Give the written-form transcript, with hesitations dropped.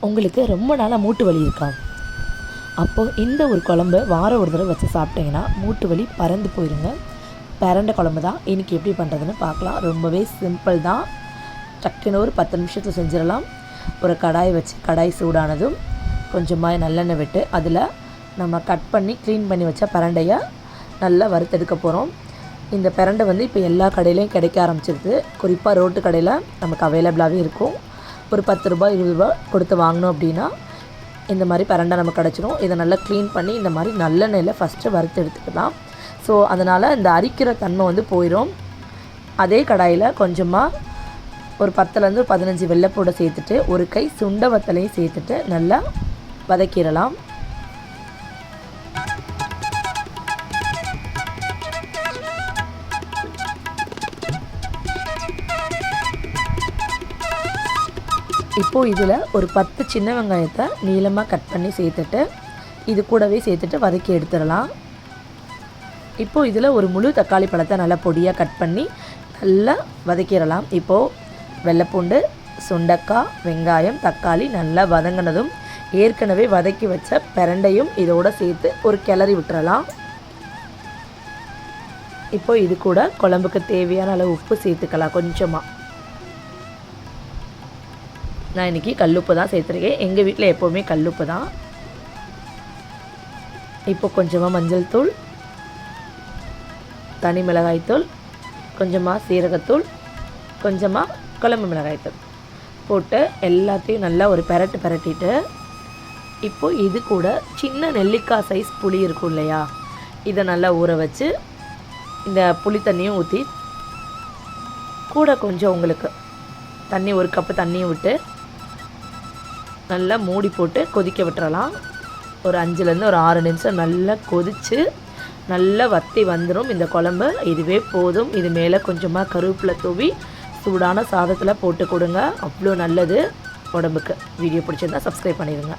உங்களுக்கு ரொம்ப நாளாக மூட்டு வலி இருக்கா? அப்போது இந்த ஒரு குழம்பு வாரம் ஒரு தடவை வச்சு சாப்பிட்டிங்கன்னா மூட்டு வலி பறந்து போயிடுங்க. பிரண்ட குழம்பு தான் இன்றைக்கி எப்படி பண்ணுறதுன்னு பார்க்கலாம். ரொம்பவே சிம்பிள் தான். டக்குன்னு ஒரு 10 நிமிஷத்தில் செஞ்சிடலாம். ஒரு கடாய் வச்சு கடாய் சூடானதும் கொஞ்சமாக நல்லெண்ணெய் விட்டு அதில் நம்ம கட் பண்ணி க்ளீன் பண்ணி வச்ச பிரண்டையை நல்லா வறுத்தெடுக்க போகிறோம். இந்த பிரண்டை இப்போ எல்லா கடையிலையும் கிடைக்க ஆரம்பிச்சிருது. குறிப்பாக ரோட்டு கடையில் நமக்கு அவைலபிளாகவே இருக்கும். ஒரு 10 ரூபாய் 20 ரூபா கொடுத்து வாங்கினோம் அப்படின்னா இந்த மாதிரி பிரண்டை நமக்கு கிடச்சிடும். இதை நல்லா க்ளீன் பண்ணி இந்த மாதிரி நல்லெண்ணெயில் ஃபஸ்ட்டு வறுத்து எடுத்துக்கலாம். ஸோ அதனால் இந்த அரிக்கிற தன்மை போயிடும். அதே கடாயில் கொஞ்சமாக ஒரு 10லேருந்து 15 வெள்ளைப்பூடை சேர்த்துட்டு ஒரு கை சுண்டை வத்தலையும் சேர்த்துட்டு நல்லா வதக்கிடலாம். இப்போது இதில் ஒரு 10 சின்ன வெங்காயத்தை நீளமாக கட் பண்ணி சேர்த்துட்டு இது கூடவே சேர்த்துட்டு வதக்கி எடுத்துடலாம். இப்போது இதில் ஒரு முழு தக்காளி பழத்தை நல்லா பொடியாக கட் பண்ணி நல்லா வதக்கிடலாம். இப்போது வெள்ளைப்பூண்டு, சுண்டக்காய், வெங்காயம், தக்காளி நல்லா வதங்கினதும் ஏற்கனவே வதக்கி வச்ச பிரண்டையும் இதோடு சேர்த்து ஒரு கிளறி விட்டுறலாம். இப்போது இது கூட குழம்புக்கு தேவையான அளவு உப்பு சேர்த்துக்கலாம். கொஞ்சமாக நான் இன்றைக்கி கல்லுப்பு தான் சேர்த்துருக்கேன். எங்கள் வீட்டில் எப்போவுமே கல்லுப்பு தான். இப்போ கொஞ்சமாக மஞ்சள் தூள், தனி மிளகாய்த்தூள், கொஞ்சமாக சீரகத்தூள், கொஞ்சமாக குழம்பு மிளகாய்த்தூள் போட்டு எல்லாத்தையும் நல்லா ஒரு பிரட்டிட்டு இப்போது இது கூட சின்ன நெல்லிக்காய் சைஸ் புளி இருக்கும் இல்லையா, இதை நல்லா ஊற வச்சு இந்த புளி தண்ணியும் ஊற்றி கூட கொஞ்சம் உங்களுக்கு தண்ணி 1 கப்பு தண்ணியும் விட்டு நல்லா மூடி போட்டு கொதிக்க விட்டுறலாம். ஒரு 5லேருந்து ஒரு 6 நிமிஷம் நல்லா கொதித்து நல்லா வற்றி வந்துடும் இந்த குழம்பு. இதுவே போதும். இது மேலே கொஞ்சமாக கருவேப்பிலை தூவி சூடான சாதத்தில் போட்டு கொடுங்க. அவ்வளோ நல்லது உடம்புக்கு. வீடியோ பிடிச்சிருந்தா சப்ஸ்கிரைப் பண்ணிடுங்க.